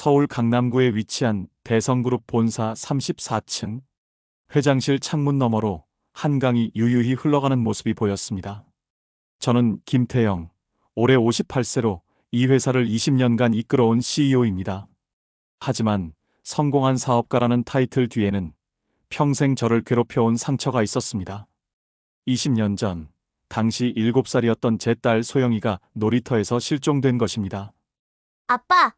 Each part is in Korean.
서울 강남구에 위치한 대성그룹 본사 34층 회장실 창문 너머로 한강이 유유히 흘러가는 모습이 보였습니다. 저는 김태영, 올해 58세로 이 회사를 20년간 이끌어온 CEO입니다. 하지만 성공한 사업가라는 타이틀 뒤에는 평생 저를 괴롭혀온 상처가 있었습니다. 20년 전, 당시 7살이었던 제 딸 소영이가 놀이터에서 실종된 것입니다. 아빠,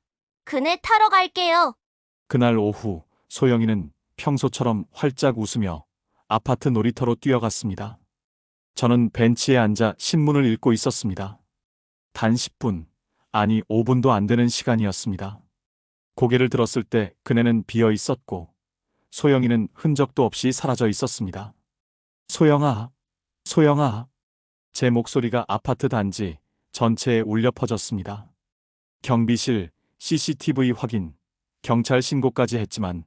그네 타러 갈게요. 그날 오후 소영이는 평소처럼 활짝 웃으며 아파트 놀이터로 뛰어갔습니다. 저는 벤치에 앉아 신문을 읽고 있었습니다. 단 10분, 아니 5분도 안 되는 시간이었습니다. 고개를 들었을 때 그네는 비어 있었고 소영이는 흔적도 없이 사라져 있었습니다. 소영아, 소영아. 제 목소리가 아파트 단지 전체에 울려 퍼졌습니다. 경비실, CCTV 확인, 경찰 신고까지 했지만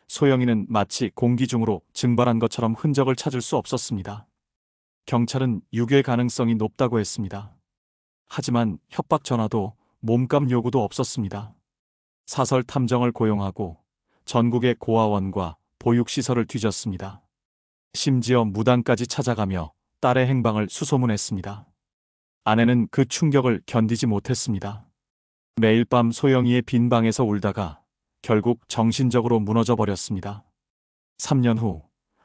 소영이는 마치 공기 중으로 증발한 것처럼 흔적을 찾을 수 없었습니다. 경찰은 유괴 가능성이 높다고 했습니다. 하지만 협박 전화도 몸값 요구도 없었습니다. 사설 탐정을 고용하고 전국의 고아원과 보육시설을 뒤졌습니다. 심지어 무당까지 찾아가며 딸의 행방을 수소문했습니다. 아내는 그 충격을 견디지 못했습니다. 매일 밤 소영이의 빈 방에서 울다가 결국 정신적으로 무너져 버렸습니다. 3년 후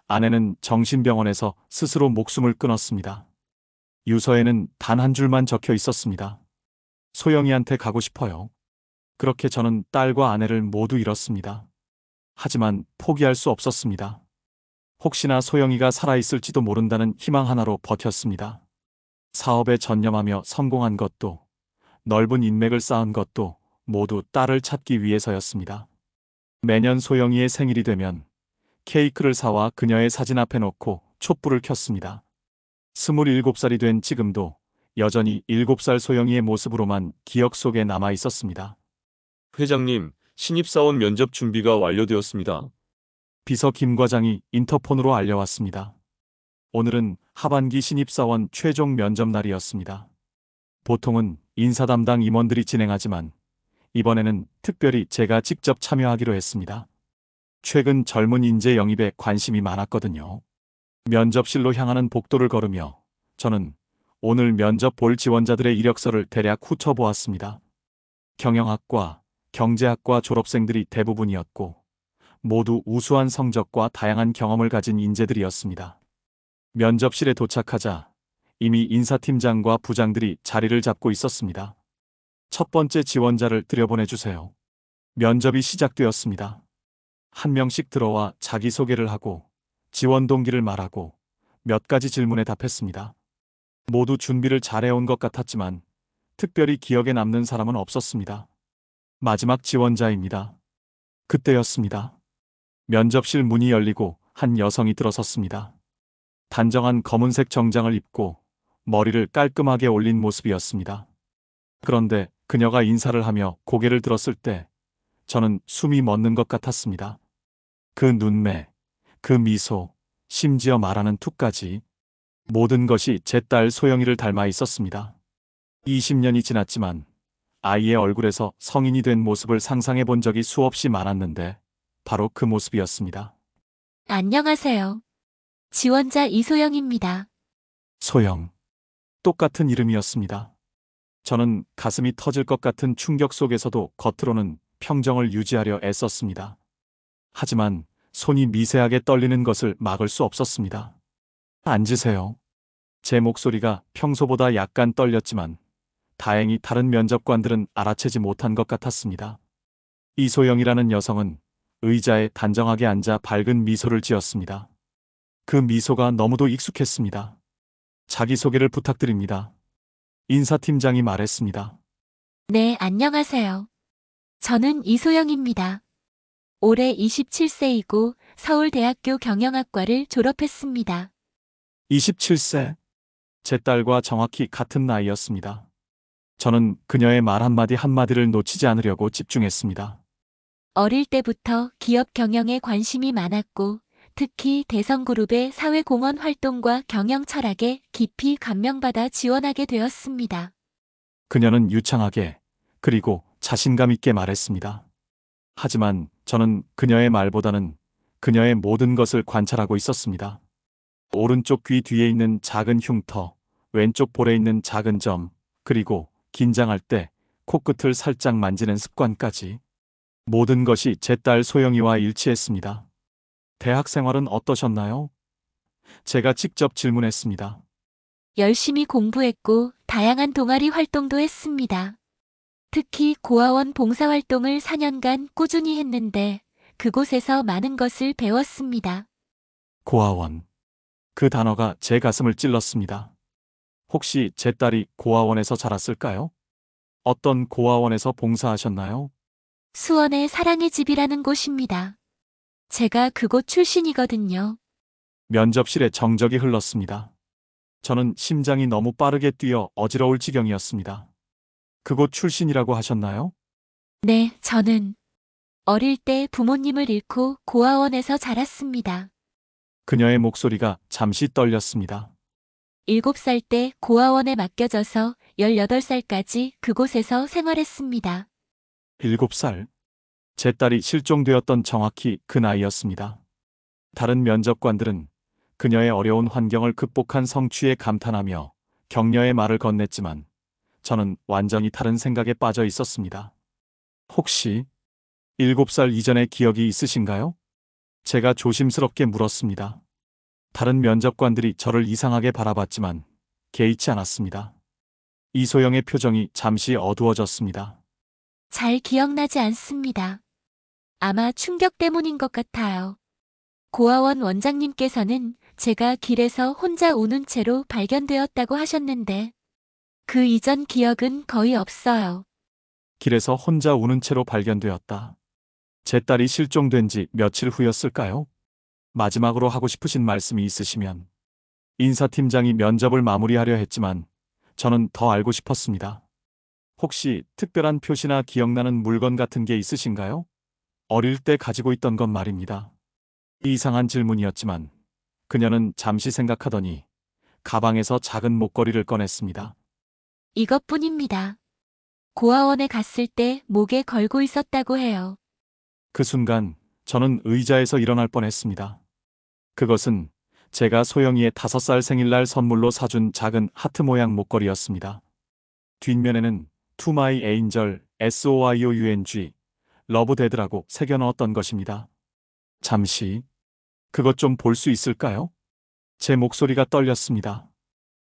아내는 정신병원에서 스스로 목숨을 끊었습니다. 유서에는 단 한 줄만 적혀 있었습니다. 소영이한테 가고 싶어요. 그렇게 저는 딸과 아내를 모두 잃었습니다. 하지만 포기할 수 없었습니다. 혹시나 소영이가 살아있을지도 모른다는 희망 하나로 버텼습니다. 사업에 전념하며 성공한 것도, 넓은 인맥을 쌓은 것도 모두 딸을 찾기 위해서였습니다. 매년 소영이의 생일이 되면 케이크를 사와 그녀의 사진 앞에 놓고 촛불을 켰습니다. 27살이 된 지금도 여전히 7살 소영이의 모습으로만 기억 속에 남아 있었습니다. 회장님, 신입사원 면접 준비가 완료되었습니다. 비서 김 과장이 인터폰으로 알려왔습니다. 오늘은 하반기 신입사원 최종 면접 날이었습니다. 보통은 인사 담당 임원들이 진행하지만 이번에는 특별히 제가 직접 참여하기로 했습니다. 최근 젊은 인재 영입에 관심이 많았거든요. 면접실로 향하는 복도를 걸으며 저는 오늘 면접 볼 지원자들의 이력서를 대략 훑어보았습니다. 경영학과, 경제학과 졸업생들이 대부분이었고 모두 우수한 성적과 다양한 경험을 가진 인재들이었습니다. 면접실에 도착하자 이미 인사팀장과 부장들이 자리를 잡고 있었습니다. 첫 번째 지원자를 들여보내주세요. 면접이 시작되었습니다. 한 명씩 들어와 자기소개를 하고 지원 동기를 말하고 몇 가지 질문에 답했습니다. 모두 준비를 잘해온 것 같았지만 특별히 기억에 남는 사람은 없었습니다. 마지막 지원자입니다. 그때였습니다. 면접실 문이 열리고 한 여성이 들어섰습니다. 단정한 검은색 정장을 입고 머리를 깔끔하게 올린 모습이었습니다. 그런데 그녀가 인사를 하며 고개를 들었을 때 저는 숨이 멎는 것 같았습니다. 그 눈매, 그 미소, 심지어 말하는 툭까지 모든 것이 제 딸 소영이를 닮아 있었습니다. 20년이 지났지만 아이의 얼굴에서 성인이 된 모습을 상상해 본 적이 수없이 많았는데 바로 그 모습이었습니다. 안녕하세요. 지원자 이소영입니다. 소영. 똑같은 이름이었습니다. 저는 가슴이 터질 것 같은 충격 속에서도 겉으로는 평정을 유지하려 애썼습니다. 하지만 손이 미세하게 떨리는 것을 막을 수 없었습니다. 앉으세요. 제 목소리가 평소보다 약간 떨렸지만 다행히 다른 면접관들은 알아채지 못한 것 같았습니다. 이소영이라는 여성은 의자에 단정하게 앉아 밝은 미소를 지었습니다. 그 미소가 너무도 익숙했습니다. 자기소개를 부탁드립니다. 인사팀장이 말했습니다. 네, 안녕하세요. 저는 이소영입니다. 올해 27세이고 서울대학교 경영학과를 졸업했습니다. 27세. 제 딸과 정확히 같은 나이였습니다. 저는 그녀의 말 한마디 한마디를 놓치지 않으려고 집중했습니다. 어릴 때부터 기업 경영에 관심이 많았고 특히 대성그룹의 사회공헌 활동과 경영 철학에 깊이 감명받아 지원하게 되었습니다. 그녀는 유창하게 그리고 자신감 있게 말했습니다. 하지만 저는 그녀의 말보다는 그녀의 모든 것을 관찰하고 있었습니다. 오른쪽 귀 뒤에 있는 작은 흉터, 왼쪽 볼에 있는 작은 점, 그리고 긴장할 때 코끝을 살짝 만지는 습관까지. 모든 것이 제 딸 소영이와 일치했습니다. 대학 생활은 어떠셨나요? 제가 직접 질문했습니다. 열심히 공부했고 다양한 동아리 활동도 했습니다. 특히 고아원 봉사활동을 4년간 꾸준히 했는데 그곳에서 많은 것을 배웠습니다. 고아원. 그 단어가 제 가슴을 찔렀습니다. 혹시 제 딸이 고아원에서 자랐을까요? 어떤 고아원에서 봉사하셨나요? 수원의 사랑의 집이라는 곳입니다. 제가 그곳 출신이거든요. 면접실에 정적이 흘렀습니다. 저는 심장이 너무 빠르게 뛰어 어지러울 지경이었습니다. 그곳 출신이라고 하셨나요? 네, 저는 어릴 때 부모님을 잃고 고아원에서 자랐습니다. 그녀의 목소리가 잠시 떨렸습니다. 7살 때 고아원에 맡겨져서 18살까지 그곳에서 생활했습니다. 7살. 제 딸이 실종되었던 정확히 그 나이였습니다. 다른 면접관들은 그녀의 어려운 환경을 극복한 성취에 감탄하며 격려의 말을 건넸지만 저는 완전히 다른 생각에 빠져 있었습니다. 혹시 7살 이전의 기억이 있으신가요? 제가 조심스럽게 물었습니다. 다른 면접관들이 저를 이상하게 바라봤지만 개의치 않았습니다. 이소영의 표정이 잠시 어두워졌습니다. 잘 기억나지 않습니다. 아마 충격 때문인 것 같아요. 고아원 원장님께서는 제가 길에서 혼자 우는 채로 발견되었다고 하셨는데 그 이전 기억은 거의 없어요. 길에서 혼자 우는 채로 발견되었다. 제 딸이 실종된 지 며칠 후였을까요? 마지막으로 하고 싶으신 말씀이 있으시면. 인사팀장이 면접을 마무리하려 했지만 저는 더 알고 싶었습니다. 혹시 특별한 표시나 기억나는 물건 같은 게 있으신가요? 어릴 때 가지고 있던 것 말입니다. 이상한 질문이었지만 그녀는 잠시 생각하더니 가방에서 작은 목걸이를 꺼냈습니다. 이것뿐입니다. 고아원에 갔을 때 목에 걸고 있었다고 해요. 그 순간 저는 의자에서 일어날 뻔했습니다. 그것은 제가 소영이의 5살 생일날 선물로 사준 작은 하트 모양 목걸이였습니다. 뒷면에는 To My Angel, SOIOUNG, 러브데드라고 새겨 넣었던 것입니다. 잠시, 그것 좀 볼 수 있을까요? 제 목소리가 떨렸습니다.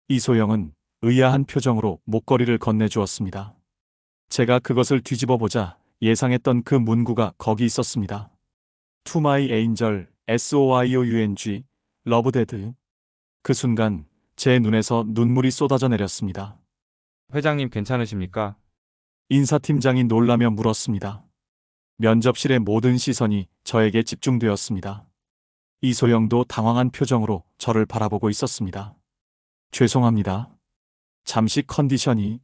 이소영은 의아한 표정으로 목걸이를 건네주었습니다. 제가 그것을 뒤집어 보자 예상했던 그 문구가 거기 있었습니다. To My Angel, SOIOUNG, 러브데드. 그 순간 제 눈에서 눈물이 쏟아져 내렸습니다. 회장님 괜찮으십니까? 인사팀장이 놀라며 물었습니다. 면접실의 모든 시선이 저에게 집중되었습니다. 이소영도 당황한 표정으로 저를 바라보고 있었습니다. 죄송합니다. 잠시 컨디션이.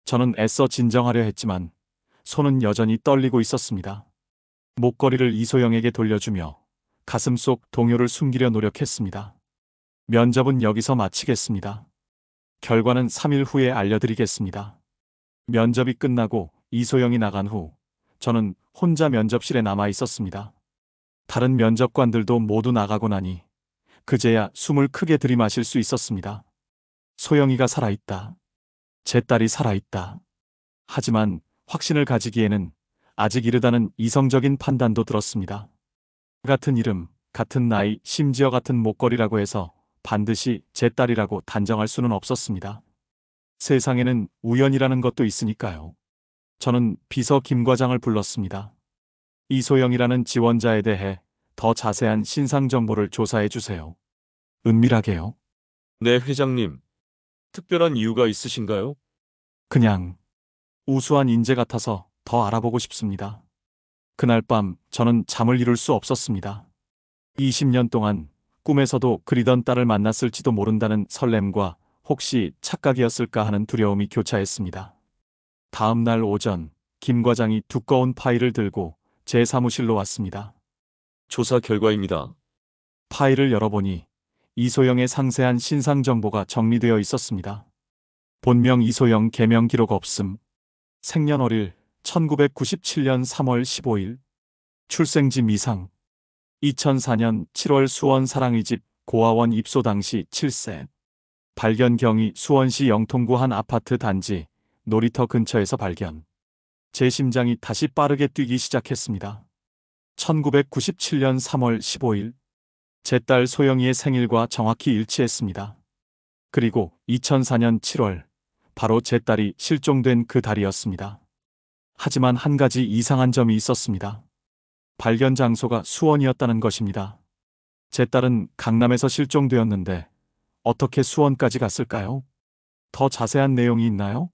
저는 애써 진정하려 했지만 손은 여전히 떨리고 있었습니다. 목걸이를 이소영에게 돌려주며 가슴 속 동요를 숨기려 노력했습니다. 면접은 여기서 마치겠습니다. 결과는 3일 후에 알려드리겠습니다. 면접이 끝나고 이소영이 나간 후 저는 혼자 면접실에 남아 있었습니다. 다른 면접관들도 모두 나가고 나니 그제야 숨을 크게 들이마실 수 있었습니다. 소영이가 살아있다. 제 딸이 살아있다. 하지만 확신을 가지기에는 아직 이르다는 이성적인 판단도 들었습니다. 같은 이름, 같은 나이, 심지어 같은 목걸이라고 해서 반드시 제 딸이라고 단정할 수는 없었습니다. 세상에는 우연이라는 것도 있으니까요. 저는 비서 김 과장을 불렀습니다. 이소영이라는 지원자에 대해 더 자세한 신상 정보를 조사해 주세요. 은밀하게요. 네, 회장님. 특별한 이유가 있으신가요? 그냥 우수한 인재 같아서 더 알아보고 싶습니다. 그날 밤 저는 잠을 이룰 수 없었습니다. 20년 동안 꿈에서도 그리던 딸을 만났을지도 모른다는 설렘과 혹시 착각이었을까 하는 두려움이 교차했습니다. 다음 날 오전 김 과장이 두꺼운 파일을 들고 제 사무실로 왔습니다. 조사 결과입니다. 파일을 열어보니 이소영의 상세한 신상 정보가 정리되어 있었습니다. 본명 이소영 개명 기록 없음. 생년월일 1997년 3월 15일. 출생지 미상. 2004년 7월 수원 사랑의 집 고아원 입소 당시 7세. 발견 경위 수원시 영통구 한 아파트 단지 놀이터 근처에서 발견. 제 심장이 다시 빠르게 뛰기 시작했습니다. 1997년 3월 15일. 제 딸 소영이의 생일과 정확히 일치했습니다. 그리고 2004년 7월, 바로 제 딸이 실종된 그 달이었습니다. 하지만 한 가지 이상한 점이 있었습니다. 발견 장소가 수원이었다는 것입니다. 제 딸은 강남에서 실종되었는데 어떻게 수원까지 갔을까요? 더 자세한 내용이 있나요?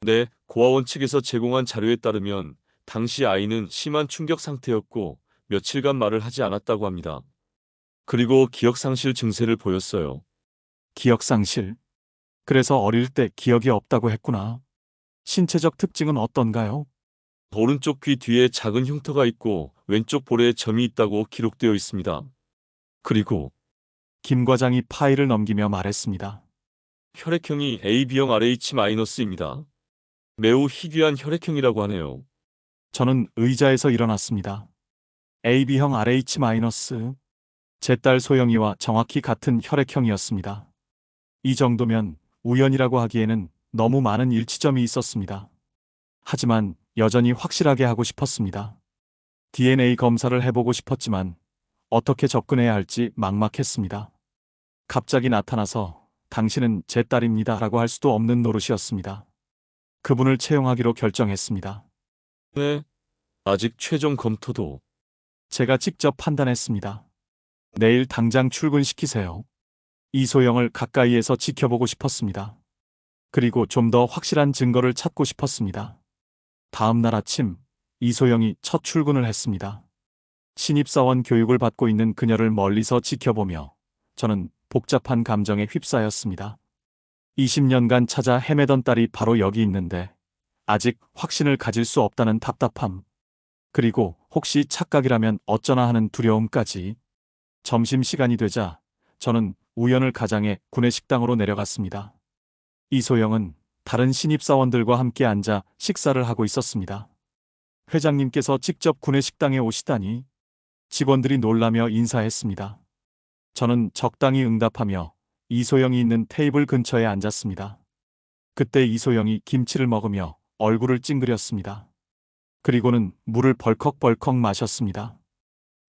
네, 고아원 측에서 제공한 자료에 따르면 당시 아이는 심한 충격 상태였고 며칠간 말을 하지 않았다고 합니다. 그리고 기억상실 증세를 보였어요. 기억상실. 그래서 어릴 때 기억이 없다고 했구나. 신체적 특징은 어떤가요? 오른쪽 귀 뒤에 작은 흉터가 있고 왼쪽 볼에 점이 있다고 기록되어 있습니다. 그리고 김 과장이 파일을 넘기며 말했습니다. 혈액형이 AB형 RH-입니다. 매우 희귀한 혈액형이라고 하네요. 저는 의자에서 일어났습니다. AB형 RH-. 제 딸 소영이와 정확히 같은 혈액형이었습니다. 이 정도면 우연이라고 하기에는 너무 많은 일치점이 있었습니다. 하지만 여전히 확실하게 하고 싶었습니다. DNA 검사를 해보고 싶었지만 어떻게 접근해야 할지 막막했습니다. 갑자기 나타나서 당신은 제 딸입니다 라고 할 수도 없는 노릇이었습니다. 그분을 채용하기로 결정했습니다. 네, 아직 최종 검토도. 제가 직접 판단했습니다. 내일 당장 출근시키세요. 이소영을 가까이에서 지켜보고 싶었습니다. 그리고 좀 더 확실한 증거를 찾고 싶었습니다. 다음 날 아침, 이소영이 첫 출근을 했습니다. 신입사원 교육을 받고 있는 그녀를 멀리서 지켜보며 저는 복잡한 감정에 휩싸였습니다. 20년간 찾아 헤매던 딸이 바로 여기 있는데 아직 확신을 가질 수 없다는 답답함. 그리고 혹시 착각이라면 어쩌나 하는 두려움까지. 점심시간이 되자 저는 우연을 가장해 구내식당으로 내려갔습니다. 이소영은 다른 신입사원들과 함께 앉아 식사를 하고 있었습니다. 회장님께서 직접 구내식당에 오시다니. 직원들이 놀라며 인사했습니다. 저는 적당히 응답하며 이소영이 있는 테이블 근처에 앉았습니다. 그때 이소영이 김치를 먹으며 얼굴을 찡그렸습니다. 그리고는 물을 벌컥벌컥 마셨습니다.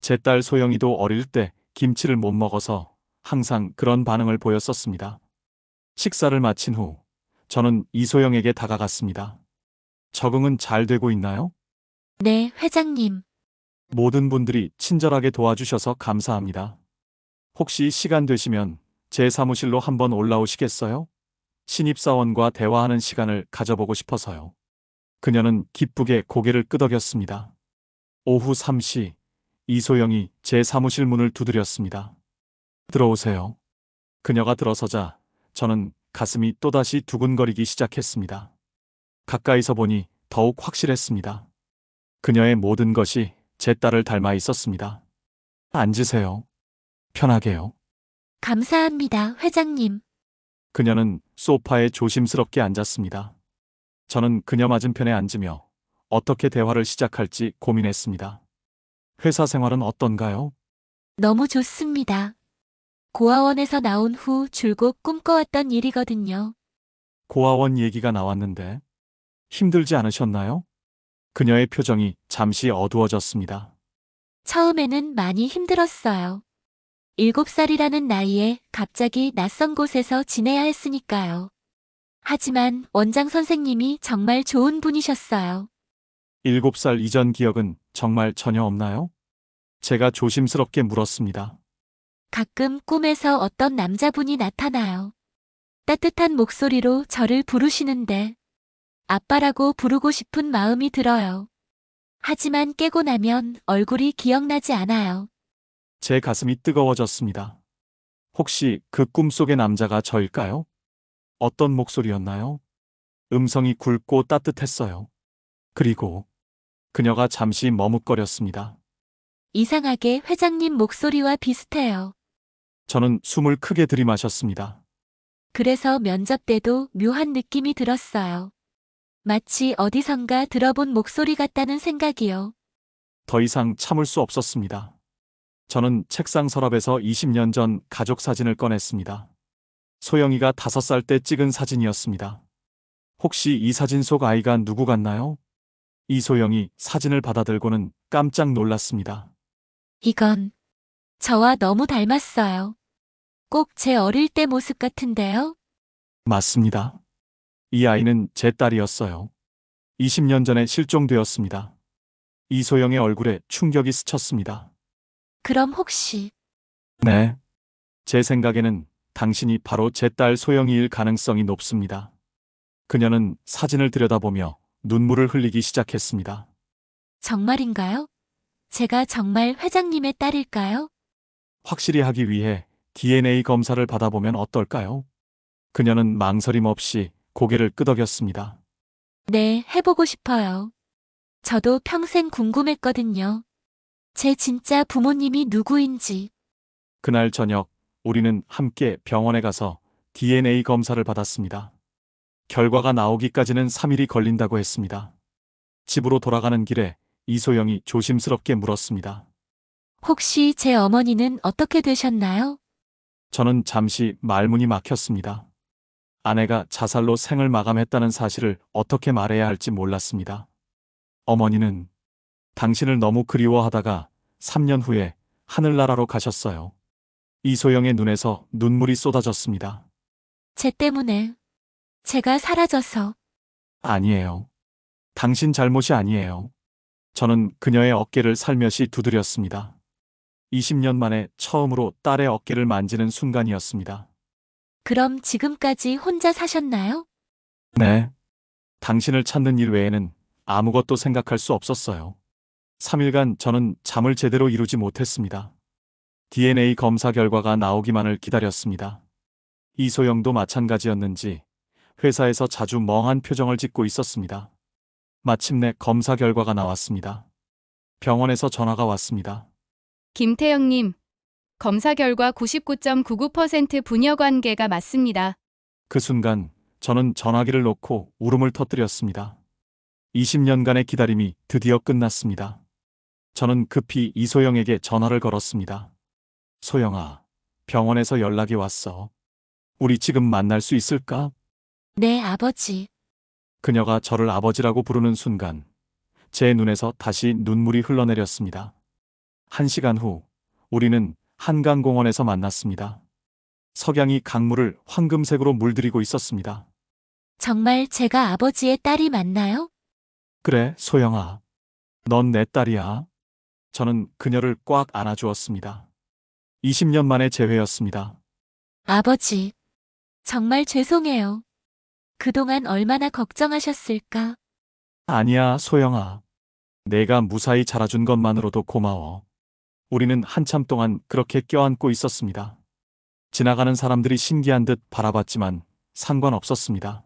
제 딸 소영이도 어릴 때 김치를 못 먹어서 항상 그런 반응을 보였었습니다. 식사를 마친 후 저는 이소영에게 다가갔습니다. 적응은 잘 되고 있나요? 네, 회장님. 모든 분들이 친절하게 도와주셔서 감사합니다. 혹시 시간 되시면 제 사무실로 한번 올라오시겠어요? 신입사원과 대화하는 시간을 가져보고 싶어서요. 그녀는 기쁘게 고개를 끄덕였습니다. 오후 3시, 이소영이 제 사무실 문을 두드렸습니다. 들어오세요. 그녀가 들어서자 저는 가슴이 또다시 두근거리기 시작했습니다. 가까이서 보니 더욱 확실했습니다. 그녀의 모든 것이 제 딸을 닮아 있었습니다. 앉으세요. 편하게요. 감사합니다, 회장님. 그녀는 소파에 조심스럽게 앉았습니다. 저는 그녀 맞은편에 앉으며 어떻게 대화를 시작할지 고민했습니다. 회사 생활은 어떤가요? 너무 좋습니다. 고아원에서 나온 후 줄곧 꿈꿔왔던 일이거든요. 고아원 얘기가 나왔는데 힘들지 않으셨나요? 그녀의 표정이 잠시 어두워졌습니다. 처음에는 많이 힘들었어요. 7살이라는 나이에 갑자기 낯선 곳에서 지내야 했으니까요. 하지만 원장 선생님이 정말 좋은 분이셨어요. 7살 이전 기억은 정말 전혀 없나요? 제가 조심스럽게 물었습니다. 가끔 꿈에서 어떤 남자분이 나타나요. 따뜻한 목소리로 저를 부르시는데 아빠라고 부르고 싶은 마음이 들어요. 하지만 깨고 나면 얼굴이 기억나지 않아요. 제 가슴이 뜨거워졌습니다. 혹시 그 꿈속의 남자가 저일까요? 어떤 목소리였나요? 음성이 굵고 따뜻했어요. 그리고 그녀가 잠시 머뭇거렸습니다. 이상하게 회장님 목소리와 비슷해요. 저는 숨을 크게 들이마셨습니다. 그래서 면접 때도 묘한 느낌이 들었어요. 마치 어디선가 들어본 목소리 같다는 생각이요. 더 이상 참을 수 없었습니다. 저는 책상 서랍에서 20년 전 가족 사진을 꺼냈습니다. 소영이가 5살 때 찍은 사진이었습니다. 혹시 이 사진 속 아이가 누구 같나요? 이소영이 사진을 받아들고는 깜짝 놀랐습니다. 이건 저와 너무 닮았어요. 꼭 제 어릴 때 모습 같은데요? 맞습니다. 이 아이는 제 딸이었어요. 20년 전에 실종되었습니다. 이소영의 얼굴에 충격이 스쳤습니다. 그럼 혹시 네. 제 생각에는 당신이 바로 제 딸 소영이일 가능성이 높습니다. 그녀는 사진을 들여다보며 눈물을 흘리기 시작했습니다. 정말인가요? 제가 정말 회장님의 딸일까요? 확실히 하기 위해 DNA 검사를 받아보면 어떨까요? 그녀는 망설임 없이 고개를 끄덕였습니다. 네, 해보고 싶어요. 저도 평생 궁금했거든요. 제 진짜 부모님이 누구인지. 그날 저녁 우리는 함께 병원에 가서 DNA 검사를 받았습니다. 결과가 나오기까지는 3일이 걸린다고 했습니다. 집으로 돌아가는 길에 이소영이 조심스럽게 물었습니다. 혹시 제 어머니는 어떻게 되셨나요? 저는 잠시 말문이 막혔습니다. 아내가 자살로 생을 마감했다는 사실을 어떻게 말해야 할지 몰랐습니다. 어머니는 당신을 너무 그리워하다가 3년 후에 하늘나라로 가셨어요. 이소영의 눈에서 눈물이 쏟아졌습니다. 제 때문에. 제가 사라져서. 아니에요. 당신 잘못이 아니에요. 저는 그녀의 어깨를 살며시 두드렸습니다. 20년 만에 처음으로 딸의 어깨를 만지는 순간이었습니다. 그럼 지금까지 혼자 사셨나요? 네. 당신을 찾는 일 외에는 아무것도 생각할 수 없었어요. 3일간 저는 잠을 제대로 이루지 못했습니다. DNA 검사 결과가 나오기만을 기다렸습니다. 이소영도 마찬가지였는지 회사에서 자주 멍한 표정을 짓고 있었습니다. 마침내 검사 결과가 나왔습니다. 병원에서 전화가 왔습니다. 김태영님, 검사 결과 99.99% 부녀 관계가 맞습니다. 그 순간 저는 전화기를 놓고 울음을 터뜨렸습니다. 20년간의 기다림이 드디어 끝났습니다. 저는 급히 이소영에게 전화를 걸었습니다. 소영아, 병원에서 연락이 왔어. 우리 지금 만날 수 있을까? 네, 아버지. 그녀가 저를 아버지라고 부르는 순간 제 눈에서 다시 눈물이 흘러내렸습니다. 1시간 후 우리는 한강공원에서 만났습니다. 석양이 강물을 황금색으로 물들이고 있었습니다. 정말 제가 아버지의 딸이 맞나요? 그래, 소영아. 넌 내 딸이야. 저는 그녀를 꽉 안아주었습니다. 20년 만의 재회였습니다. 아버지. 정말 죄송해요. 그동안 얼마나 걱정하셨을까? 아니야, 소영아. 내가 무사히 자라준 것만으로도 고마워. 우리는 한참 동안 그렇게 껴안고 있었습니다. 지나가는 사람들이 신기한 듯 바라봤지만 상관없었습니다.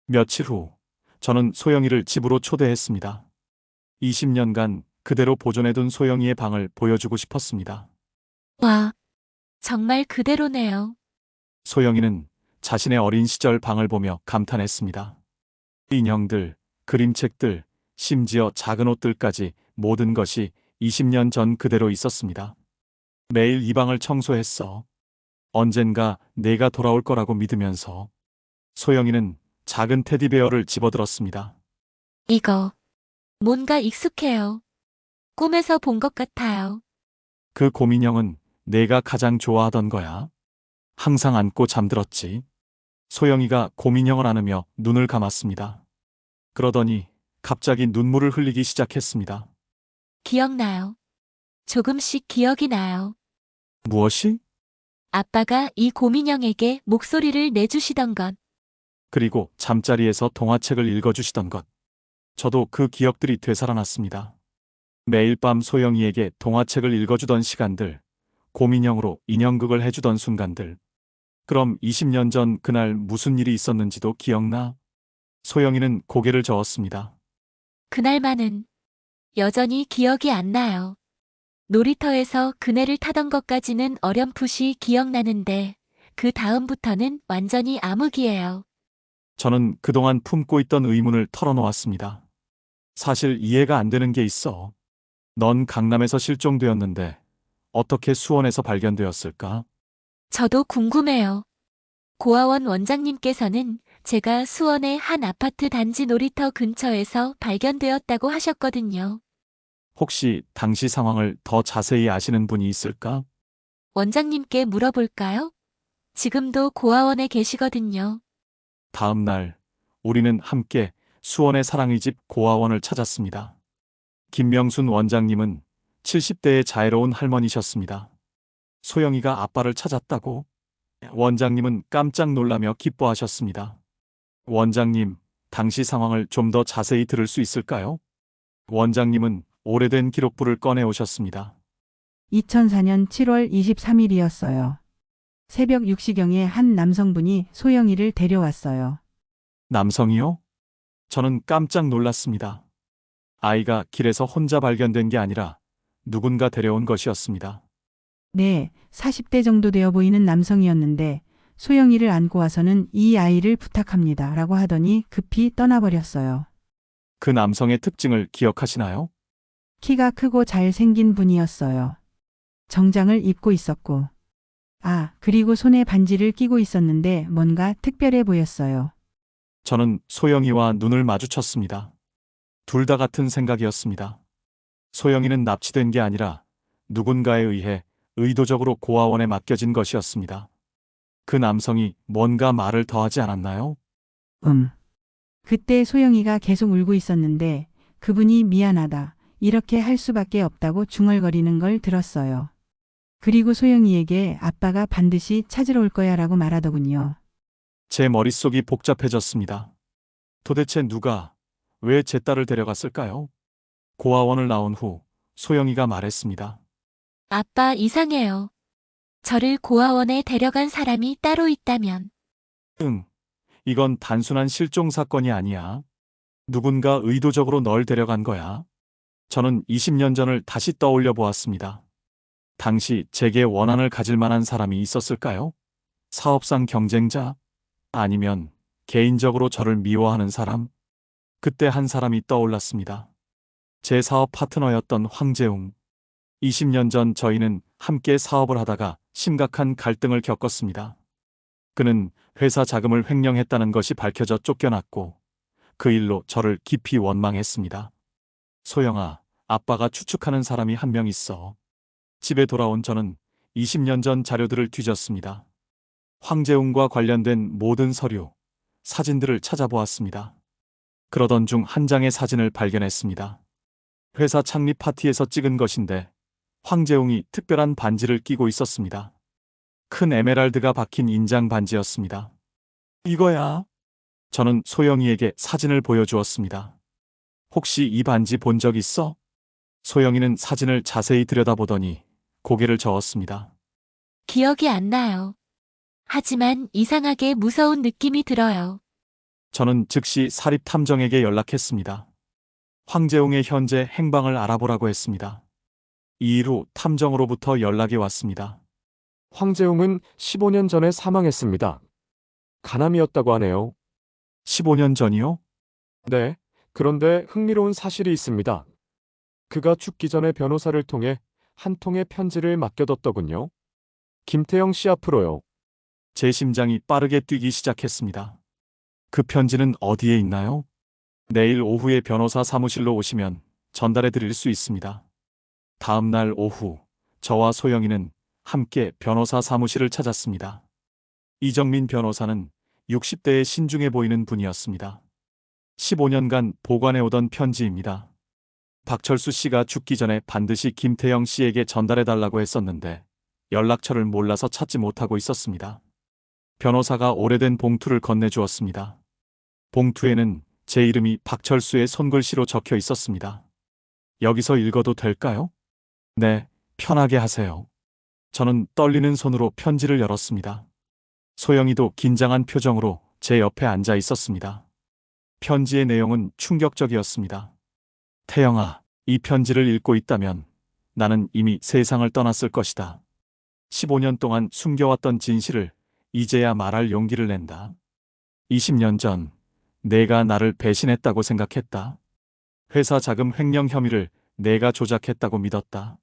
며칠 후 저는 소영이를 집으로 초대했습니다. 20년간 그대로 보존해둔 소영이의 방을 보여주고 싶었습니다. 와, 정말 그대로네요. 소영이는 자신의 어린 시절 방을 보며 감탄했습니다. 인형들, 그림책들, 심지어 작은 옷들까지 모든 것이 20년 전 그대로 있었습니다. 매일 이 방을 청소했어. 언젠가 내가 돌아올 거라고 믿으면서. 소영이는 작은 테디베어를 집어들었습니다. 이거 뭔가 익숙해요. 꿈에서 본 것 같아요. 그 곰인형은 내가 가장 좋아하던 거야. 항상 안고 잠들었지. 소영이가 곰인형을 안으며 눈을 감았습니다. 그러더니 갑자기 눈물을 흘리기 시작했습니다. 기억나요. 조금씩 기억이 나요. 무엇이? 아빠가 이 곰인형에게 목소리를 내주시던 것. 그리고 잠자리에서 동화책을 읽어주시던 것. 저도 그 기억들이 되살아났습니다. 매일 밤 소영이에게 동화책을 읽어주던 시간들, 곰인형으로 인형극을 해주던 순간들. 그럼 20년 전 그날 무슨 일이 있었는지도 기억나? 소영이는 고개를 저었습니다. 그날만은 여전히 기억이 안 나요. 놀이터에서 그네를 타던 것까지는 어렴풋이 기억나는데 그 다음부터는 완전히 암흑이에요. 저는 그동안 품고 있던 의문을 털어놓았습니다. 사실 이해가 안 되는 게 있어. 넌 강남에서 실종되었는데 어떻게 수원에서 발견되었을까? 저도 궁금해요. 고아원 원장님께서는 제가 수원의 한 아파트 단지 놀이터 근처에서 발견되었다고 하셨거든요. 혹시 당시 상황을 더 자세히 아시는 분이 있을까? 원장님께 물어볼까요? 지금도 고아원에 계시거든요. 다음 날 우리는 함께 수원의 사랑의 집 고아원을 찾았습니다. 김명순 원장님은 70대의 자애로운 할머니셨습니다. 소영이가 아빠를 찾았다고? 원장님은 깜짝 놀라며 기뻐하셨습니다. 원장님, 당시 상황을 좀 더 자세히 들을 수 있을까요? 원장님은 오래된 기록부를 꺼내 오셨습니다. 2004년 7월 23일이었어요. 새벽 6시경에 한 남성분이 소영이를 데려왔어요. 남성이요? 저는 깜짝 놀랐습니다. 아이가 길에서 혼자 발견된 게 아니라 누군가 데려온 것이었습니다. 네, 40대 정도 되어 보이는 남성이었는데 소영이를 안고 와서는 이 아이를 부탁합니다 라고 하더니 급히 떠나버렸어요. 그 남성의 특징을 기억하시나요? 키가 크고 잘생긴 분이었어요. 정장을 입고 있었고, 그리고 손에 반지를 끼고 있었는데 뭔가 특별해 보였어요. 저는 소영이와 눈을 마주쳤습니다. 둘 다 같은 생각이었습니다. 소영이는 납치된 게 아니라 누군가에 의해 의도적으로 고아원에 맡겨진 것이었습니다. 그 남성이 뭔가 말을 더하지 않았나요? 그때 소영이가 계속 울고 있었는데 그분이 미안하다, 이렇게 할 수밖에 없다고 중얼거리는 걸 들었어요. 그리고 소영이에게 아빠가 반드시 찾으러 올 거야 라고 말하더군요. 제 머릿속이 복잡해졌습니다. 도대체 누가, 왜 제 딸을 데려갔을까요? 고아원을 나온 후 소영이가 말했습니다. 아빠 이상해요. 저를 고아원에 데려간 사람이 따로 있다면. 응, 이건 단순한 실종 사건이 아니야. 누군가 의도적으로 널 데려간 거야. 저는 20년 전을 다시 떠올려 보았습니다. 당시 제게 원한을 가질 만한 사람이 있었을까요? 사업상 경쟁자? 아니면 개인적으로 저를 미워하는 사람? 그때 한 사람이 떠올랐습니다. 제 사업 파트너였던 황재웅. 20년 전 저희는 함께 사업을 하다가 심각한 갈등을 겪었습니다. 그는 회사 자금을 횡령했다는 것이 밝혀져 쫓겨났고 그 일로 저를 깊이 원망했습니다. 소영아, 아빠가 추측하는 사람이 한 명 있어. 집에 돌아온 저는 20년 전 자료들을 뒤졌습니다. 황재웅과 관련된 모든 서류, 사진들을 찾아보았습니다. 그러던 중 한 장의 사진을 발견했습니다. 회사 창립 파티에서 찍은 것인데 황재웅이 특별한 반지를 끼고 있었습니다. 큰 에메랄드가 박힌 인장 반지였습니다. 이거야. 저는 소영이에게 사진을 보여주었습니다. 혹시 이 반지 본 적 있어? 소영이는 사진을 자세히 들여다보더니 고개를 저었습니다. 기억이 안 나요. 하지만 이상하게 무서운 느낌이 들어요. 저는 즉시 사립탐정에게 연락했습니다. 황재웅의 현재 행방을 알아보라고 했습니다. 2일 후 탐정으로부터 연락이 왔습니다. 황재웅은 15년 전에 사망했습니다. 간암이었다고 하네요. 15년 전이요? 네, 그런데 흥미로운 사실이 있습니다. 그가 죽기 전에 변호사를 통해 한 통의 편지를 맡겨뒀더군요. 김태영 씨 앞으로요. 제 심장이 빠르게 뛰기 시작했습니다. 그 편지는 어디에 있나요? 내일 오후에 변호사 사무실로 오시면 전달해 드릴 수 있습니다. 다음 날 오후, 저와 소영이는 함께 변호사 사무실을 찾았습니다. 이정민 변호사는 60대의 신중해 보이는 분이었습니다. 15년간 보관해 오던 편지입니다. 박철수 씨가 죽기 전에 반드시 김태영 씨에게 전달해 달라고 했었는데 연락처를 몰라서 찾지 못하고 있었습니다. 변호사가 오래된 봉투를 건네주었습니다. 봉투에는 제 이름이 박철수의 손글씨로 적혀 있었습니다. 여기서 읽어도 될까요? 네, 편하게 하세요. 저는 떨리는 손으로 편지를 열었습니다. 소영이도 긴장한 표정으로 제 옆에 앉아 있었습니다. 편지의 내용은 충격적이었습니다. 태영아, 이 편지를 읽고 있다면 나는 이미 세상을 떠났을 것이다. 15년 동안 숨겨왔던 진실을 이제야 말할 용기를 낸다. 20년 전 내가 나를 배신했다고 생각했다. 회사 자금 횡령 혐의를 내가 조작했다고 믿었다.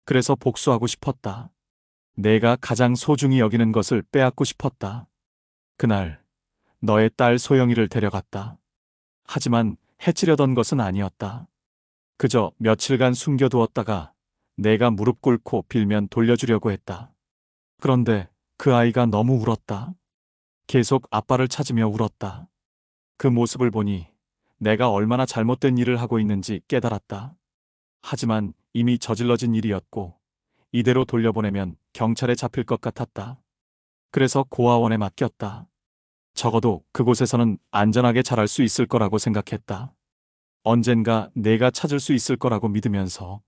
그래서 복수하고 싶었다. 내가 가장 소중히 여기는 것을 빼앗고 싶었다. 그날 너의 딸 소영이를 데려갔다. 하지만 해치려던 것은 아니었다. 그저 며칠간 숨겨두었다가 내가 무릎 꿇고 빌면 돌려주려고 했다. 그런데 그 아이가 너무 울었다. 계속 아빠를 찾으며 울었다. 그 모습을 보니 내가 얼마나 잘못된 일을 하고 있는지 깨달았다. 하지만 이미 저질러진 일이었고 이대로 돌려보내면 경찰에 잡힐 것 같았다. 그래서 고아원에 맡겼다. 적어도 그곳에서는 안전하게 자랄 수 있을 거라고 생각했다. 언젠가 내가 찾을 수 있을 거라고 믿으면서.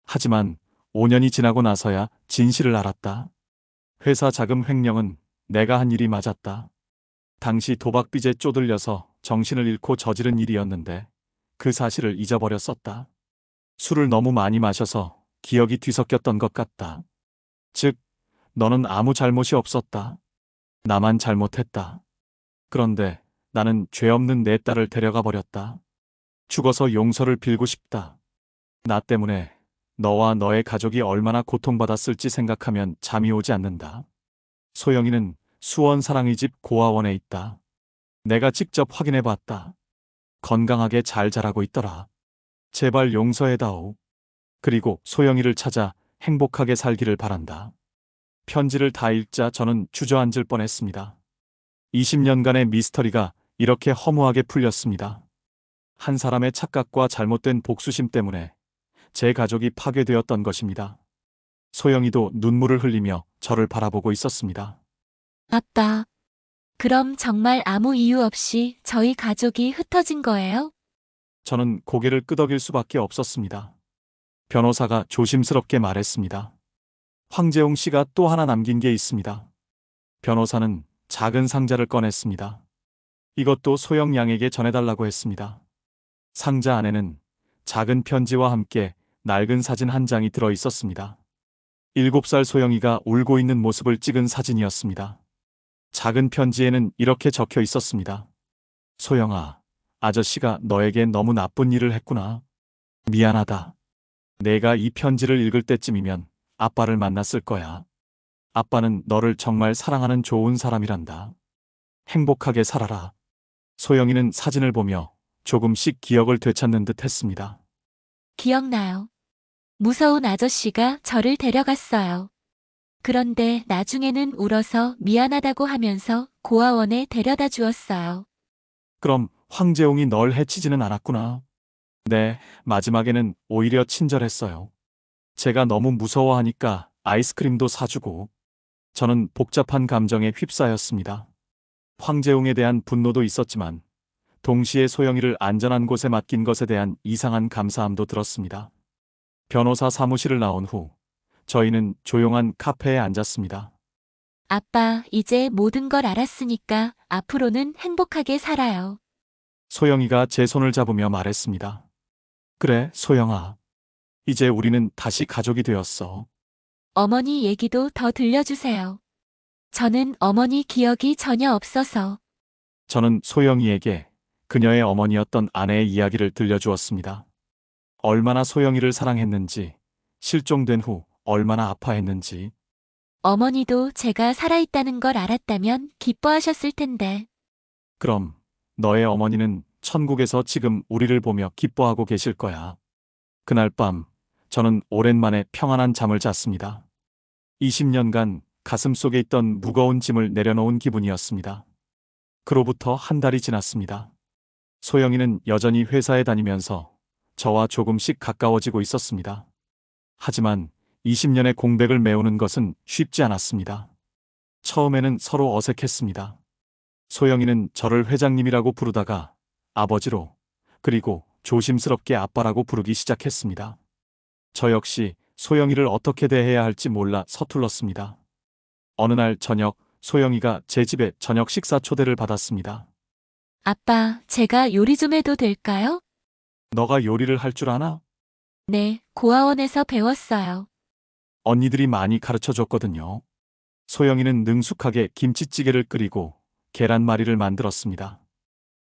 하지만 5년이 지나고 나서야 진실을 알았다. 회사 자금 횡령은 내가 한 일이 맞았다. 당시 도박 빚에 쪼들려서 정신을 잃고 저지른 일이었는데 그 사실을 잊어버렸었다. 술을 너무 많이 마셔서 기억이 뒤섞였던 것 같다. 즉, 너는 아무 잘못이 없었다. 나만 잘못했다. 그런데 나는 죄 없는 내 딸을 데려가 버렸다. 죽어서 용서를 빌고 싶다. 나 때문에 너와 너의 가족이 얼마나 고통받았을지 생각하면 잠이 오지 않는다. 소영이는 수원 사랑의 집 고아원에 있다. 내가 직접 확인해 봤다. 건강하게 잘 자라고 있더라. 제발 용서해다오. 그리고 소영이를 찾아 행복하게 살기를 바란다. 편지를 다 읽자 저는 주저앉을 뻔했습니다. 20년간의 미스터리가 이렇게 허무하게 풀렸습니다. 한 사람의 착각과 잘못된 복수심 때문에 제 가족이 파괴되었던 것입니다. 소영이도 눈물을 흘리며 저를 바라보고 있었습니다. 아빠, 그럼 정말 아무 이유 없이 저희 가족이 흩어진 거예요? 저는 고개를 끄덕일 수밖에 없었습니다. 변호사가 조심스럽게 말했습니다. 황재홍 씨가 또 하나 남긴 게 있습니다. 변호사는 작은 상자를 꺼냈습니다. 이것도 소영 양에게 전해달라고 했습니다. 상자 안에는 작은 편지와 함께 낡은 사진 한 장이 들어 있었습니다. 7살 소영이가 울고 있는 모습을 찍은 사진이었습니다. 작은 편지에는 이렇게 적혀 있었습니다. 소영아, 아저씨가 너에게 너무 나쁜 일을 했구나. 미안하다. 내가 이 편지를 읽을 때쯤이면 아빠를 만났을 거야. 아빠는 너를 정말 사랑하는 좋은 사람이란다. 행복하게 살아라. 소영이는 사진을 보며 조금씩 기억을 되찾는 듯 했습니다. 기억나요. 무서운 아저씨가 저를 데려갔어요. 그런데 나중에는 울어서 미안하다고 하면서 고아원에 데려다 주었어요. 그럼 황재홍이 널 해치지는 않았구나. 네, 마지막에는 오히려 친절했어요. 제가 너무 무서워하니까 아이스크림도 사주고. 저는 복잡한 감정에 휩싸였습니다. 황재홍에 대한 분노도 있었지만 동시에 소영이를 안전한 곳에 맡긴 것에 대한 이상한 감사함도 들었습니다. 변호사 사무실을 나온 후 저희는 조용한 카페에 앉았습니다. 아빠, 이제 모든 걸 알았으니까 앞으로는 행복하게 살아요. 소영이가 제 손을 잡으며 말했습니다. 그래, 소영아. 이제 우리는 다시 가족이 되었어. 어머니 얘기도 더 들려주세요. 저는 어머니 기억이 전혀 없어서. 저는 소영이에게 그녀의 어머니였던 아내의 이야기를 들려주었습니다. 얼마나 소영이를 사랑했는지, 실종된 후 얼마나 아파했는지. 어머니도 제가 살아있다는 걸 알았다면 기뻐하셨을 텐데. 그럼 너의 어머니는 천국에서 지금 우리를 보며 기뻐하고 계실 거야. 그날 밤 저는 오랜만에 평안한 잠을 잤습니다. 20년간 가슴속에 있던 무거운 짐을 내려놓은 기분이었습니다. 그로부터 한 달이 지났습니다. 소영이는 여전히 회사에 다니면서 저와 조금씩 가까워지고 있었습니다. 하지만 20년의 공백을 메우는 것은 쉽지 않았습니다. 처음에는 서로 어색했습니다. 소영이는 저를 회장님이라고 부르다가 아버지로, 그리고 조심스럽게 아빠라고 부르기 시작했습니다. 저 역시 소영이를 어떻게 대해야 할지 몰라 서툴렀습니다. 어느 날 저녁, 소영이가 제 집에 저녁 식사 초대를 받았습니다. 아빠, 제가 요리 좀 해도 될까요? 너가 요리를 할 줄 아나? 네, 고아원에서 배웠어요. 언니들이 많이 가르쳐 줬거든요. 소영이는 능숙하게 김치찌개를 끓이고 계란말이를 만들었습니다.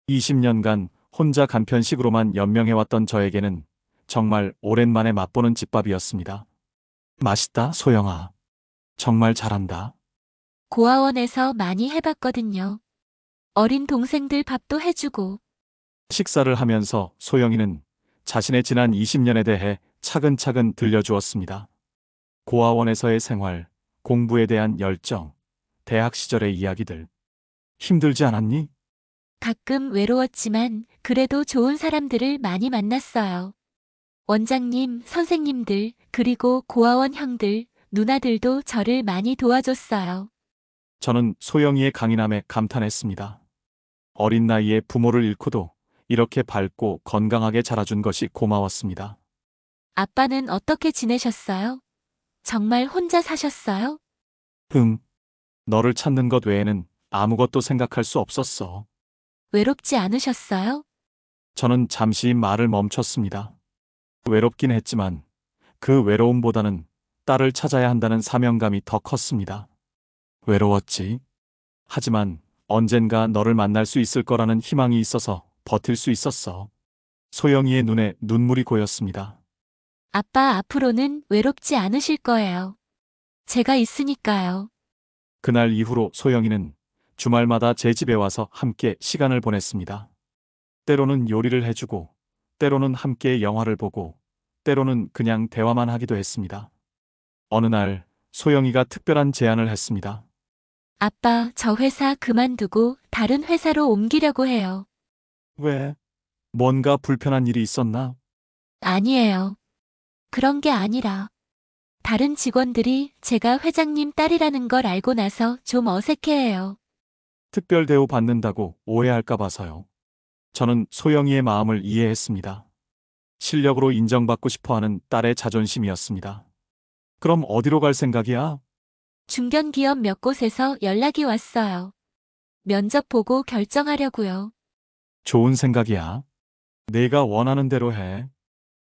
20년간 혼자 간편식으로만 연명해왔던 저에게는 정말 오랜만에 맛보는 집밥이었습니다. 맛있다, 소영아. 정말 잘한다. 고아원에서 많이 해봤거든요. 어린 동생들 밥도 해주고. 식사를 하면서 소영이는 자신의 지난 20년에 대해 차근차근 들려주었습니다. 고아원에서의 생활, 공부에 대한 열정, 대학 시절의 이야기들. 힘들지 않았니? 가끔 외로웠지만 그래도 좋은 사람들을 많이 만났어요. 원장님, 선생님들, 그리고 고아원 형들, 누나들도 저를 많이 도와줬어요. 저는 소영이의 강인함에 감탄했습니다. 어린 나이에 부모를 잃고도 이렇게 밝고 건강하게 자라준 것이 고마웠습니다. 아빠는 어떻게 지내셨어요? 정말 혼자 사셨어요? 너를 찾는 것 외에는 아무것도 생각할 수 없었어. 외롭지 않으셨어요? 저는 잠시 말을 멈췄습니다. 외롭긴 했지만 그 외로움보다는 딸을 찾아야 한다는 사명감이 더 컸습니다. 외로웠지. 하지만 언젠가 너를 만날 수 있을 거라는 희망이 있어서 버틸 수 있었어. 소영이의 눈에 눈물이 고였습니다. 아빠 앞으로는 외롭지 않으실 거예요. 제가 있으니까요. 그날 이후로 소영이는 주말마다 제 집에 와서 함께 시간을 보냈습니다. 때로는 요리를 해주고, 때로는 함께 영화를 보고, 때로는 그냥 대화만 하기도 했습니다. 어느 날 소영이가 특별한 제안을 했습니다. 아빠, 저 회사 그만두고 다른 회사로 옮기려고 해요. 왜? 뭔가 불편한 일이 있었나? 아니에요. 그런 게 아니라 다른 직원들이 제가 회장님 딸이라는 걸 알고 나서 좀 어색해해요. 특별 대우 받는다고 오해할까 봐서요. 저는 소영이의 마음을 이해했습니다. 실력으로 인정받고 싶어하는 딸의 자존심이었습니다. 그럼 어디로 갈 생각이야? 중견기업 몇 곳에서 연락이 왔어요. 면접 보고 결정하려고요. 좋은 생각이야. 내가 원하는 대로 해.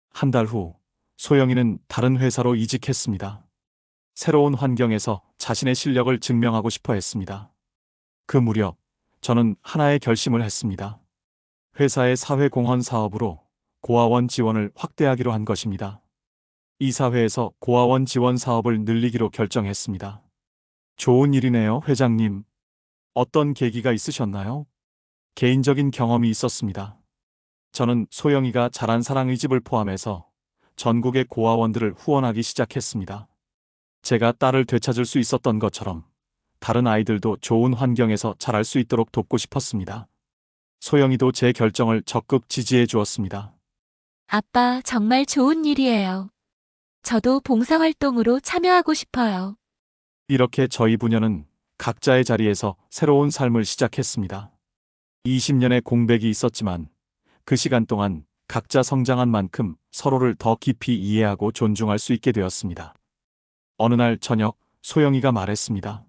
한 달 후, 소영이는 다른 회사로 이직했습니다. 새로운 환경에서 자신의 실력을 증명하고 싶어 했습니다. 그 무렵, 저는 하나의 결심을 했습니다. 회사의 사회공헌 사업으로 고아원 지원을 확대하기로 한 것입니다. 이사회에서 고아원 지원 사업을 늘리기로 결정했습니다. 좋은 일이네요, 회장님. 어떤 계기가 있으셨나요? 개인적인 경험이 있었습니다. 저는 소영이가 자란 사랑의 집을 포함해서 전국의 고아원들을 후원하기 시작했습니다. 제가 딸을 되찾을 수 있었던 것처럼 다른 아이들도 좋은 환경에서 자랄 수 있도록 돕고 싶었습니다. 소영이도 제 결정을 적극 지지해 주었습니다. 아빠, 정말 좋은 일이에요. 저도 봉사활동으로 참여하고 싶어요. 이렇게 저희 부녀는 각자의 자리에서 새로운 삶을 시작했습니다. 20년의 공백이 있었지만 그 시간 동안 각자 성장한 만큼 서로를 더 깊이 이해하고 존중할 수 있게 되었습니다. 어느 날 저녁, 소영이가 말했습니다.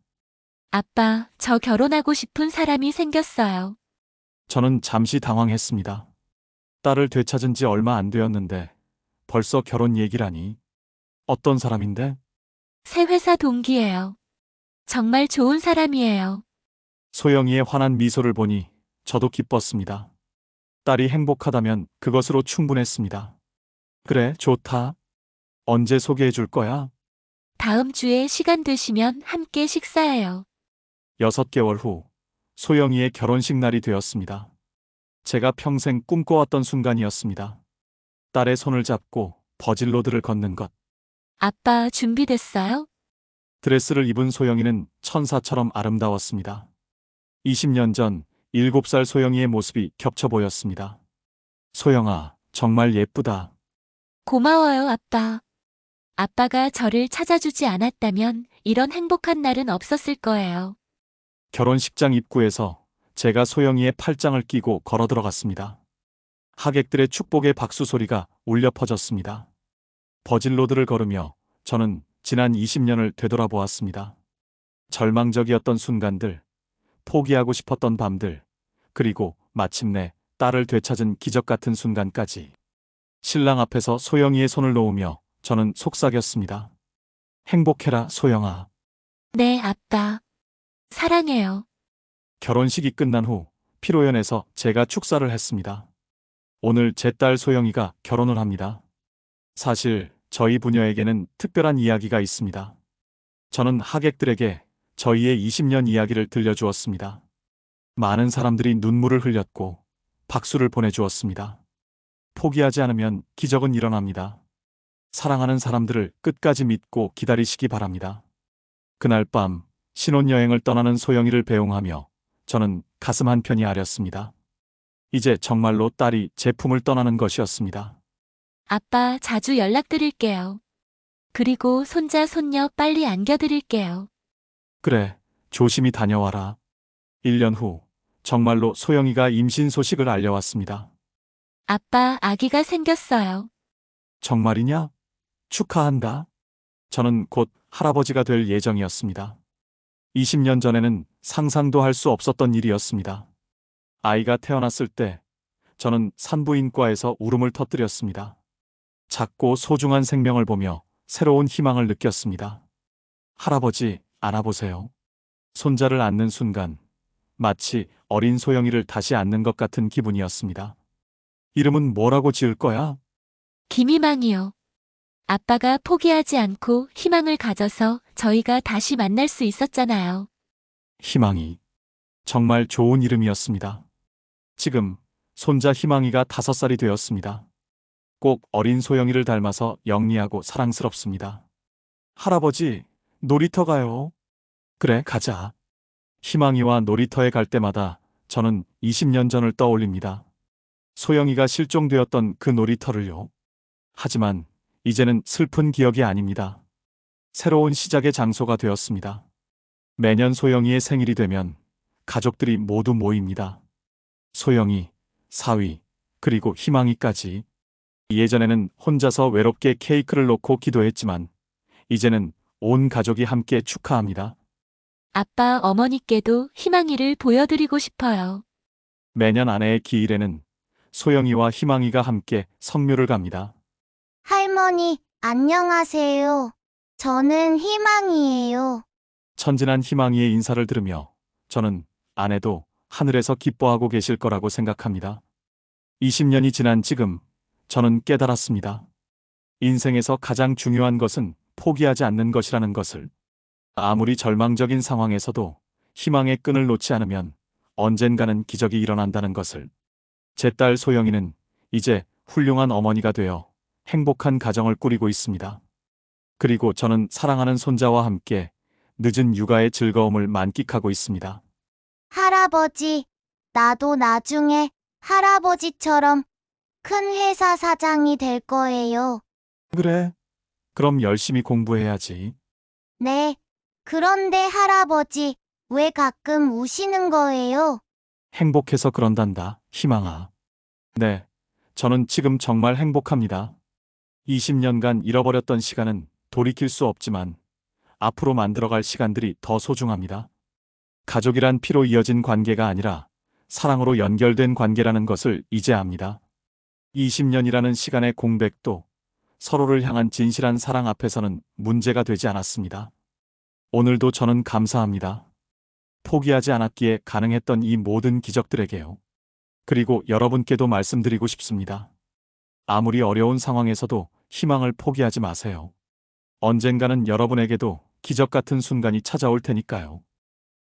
아빠, 저 결혼하고 싶은 사람이 생겼어요. 저는 잠시 당황했습니다. 딸을 되찾은 지 얼마 안 되었는데 벌써 결혼 얘기라니. 어떤 사람인데? 새 회사 동기예요. 정말 좋은 사람이에요. 소영이의 환한 미소를 보니 저도 기뻤습니다. 딸이 행복하다면 그것으로 충분했습니다. 그래, 좋다. 언제 소개해 줄 거야? 다음 주에 시간 되시면 함께 식사해요. 6개월 후 소영이의 결혼식 날이 되었습니다. 제가 평생 꿈꿔왔던 순간이었습니다. 딸의 손을 잡고 버질로드를 걷는 것. 아빠, 준비됐어요? 드레스를 입은 소영이는 천사처럼 아름다웠습니다. 20년 전 7살 소영이의 모습이 겹쳐 보였습니다. 소영아, 정말 예쁘다. 고마워요, 아빠. 아빠가 저를 찾아주지 않았다면 이런 행복한 날은 없었을 거예요. 결혼식장 입구에서 제가 소영이의 팔짱을 끼고 걸어 들어갔습니다. 하객들의 축복의 박수 소리가 울려 퍼졌습니다. 버질로드를 걸으며 저는 지난 20년을 되돌아보았습니다. 절망적이었던 순간들, 포기하고 싶었던 밤들, 그리고 마침내 딸을 되찾은 기적 같은 순간까지. 신랑 앞에서 소영이의 손을 놓으며 저는 속삭였습니다. 행복해라, 소영아. 네, 아빠. 사랑해요. 결혼식이 끝난 후 피로연에서 제가 축사를 했습니다. 오늘 제 딸 소영이가 결혼을 합니다. 사실 저희 부녀에게는 특별한 이야기가 있습니다. 저는 하객들에게 저희의 20년 이야기를 들려주었습니다. 많은 사람들이 눈물을 흘렸고 박수를 보내주었습니다. 포기하지 않으면 기적은 일어납니다. 사랑하는 사람들을 끝까지 믿고 기다리시기 바랍니다. 그날 밤 신혼여행을 떠나는 소영이를 배웅하며 저는 가슴 한편이 아렸습니다. 이제 정말로 딸이 제 품을 떠나는 것이었습니다. 아빠 자주 연락드릴게요. 그리고 손자, 손녀 빨리 안겨드릴게요. 그래, 조심히 다녀와라. 1년 후 정말로 소영이가 임신 소식을 알려왔습니다. 아빠, 아기가 생겼어요. 정말이냐? 축하한다. 저는 곧 할아버지가 될 예정이었습니다. 20년 전에는 상상도 할 수 없었던 일이었습니다. 아이가 태어났을 때 저는 산부인과에서 울음을 터뜨렸습니다. 작고 소중한 생명을 보며 새로운 희망을 느꼈습니다. 할아버지, 안아보세요. 손자를 안는 순간 마치 어린 소영이를 다시 안는 것 같은 기분이었습니다. 이름은 뭐라고 지을 거야? 김희망이요. 아빠가 포기하지 않고 희망을 가져서 저희가 다시 만날 수 있었잖아요. 희망이. 정말 좋은 이름이었습니다. 지금 손자 희망이가 5살이 되었습니다. 꼭 어린 소영이를 닮아서 영리하고 사랑스럽습니다. 할아버지, 놀이터 가요. 그래, 가자. 희망이와 놀이터에 갈 때마다 저는 20년 전을 떠올립니다. 소영이가 실종되었던 그 놀이터를요. 하지만 이제는 슬픈 기억이 아닙니다. 새로운 시작의 장소가 되었습니다. 매년 소영이의 생일이 되면 가족들이 모두 모입니다. 소영이, 사위, 그리고 희망이까지. 예전에는 혼자서 외롭게 케이크를 놓고 기도했지만 이제는 온 가족이 함께 축하합니다. 아빠, 어머니께도 희망이를 보여드리고 싶어요. 매년 아내의 기일에는 소영이와 희망이가 함께 성묘를 갑니다. 할머니, 안녕하세요. 저는 희망이에요. 천진한 희망이의 인사를 들으며 저는 아내도 하늘에서 기뻐하고 계실 거라고 생각합니다. 20년이 지난 지금 저는 깨달았습니다. 인생에서 가장 중요한 것은 포기하지 않는 것이라는 것을. 아무리 절망적인 상황에서도 희망의 끈을 놓지 않으면 언젠가는 기적이 일어난다는 것을. 제 딸 소영이는 이제 훌륭한 어머니가 되어 행복한 가정을 꾸리고 있습니다. 그리고 저는 사랑하는 손자와 함께 늦은 육아의 즐거움을 만끽하고 있습니다. 할아버지, 나도 나중에 할아버지처럼 큰 회사 사장이 될 거예요. 그래? 그럼 열심히 공부해야지. 네. 그런데 할아버지, 왜 가끔 우시는 거예요? 행복해서 그런단다, 희망아. 네, 저는 지금 정말 행복합니다. 20년간 잃어버렸던 시간은 돌이킬 수 없지만 앞으로 만들어갈 시간들이 더 소중합니다. 가족이란 피로 이어진 관계가 아니라 사랑으로 연결된 관계라는 것을 이제 압니다. 20년이라는 시간의 공백도 서로를 향한 진실한 사랑 앞에서는 문제가 되지 않았습니다. 오늘도 저는 감사합니다. 포기하지 않았기에 가능했던 이 모든 기적들에게요. 그리고 여러분께도 말씀드리고 싶습니다. 아무리 어려운 상황에서도 희망을 포기하지 마세요. 언젠가는 여러분에게도 기적 같은 순간이 찾아올 테니까요.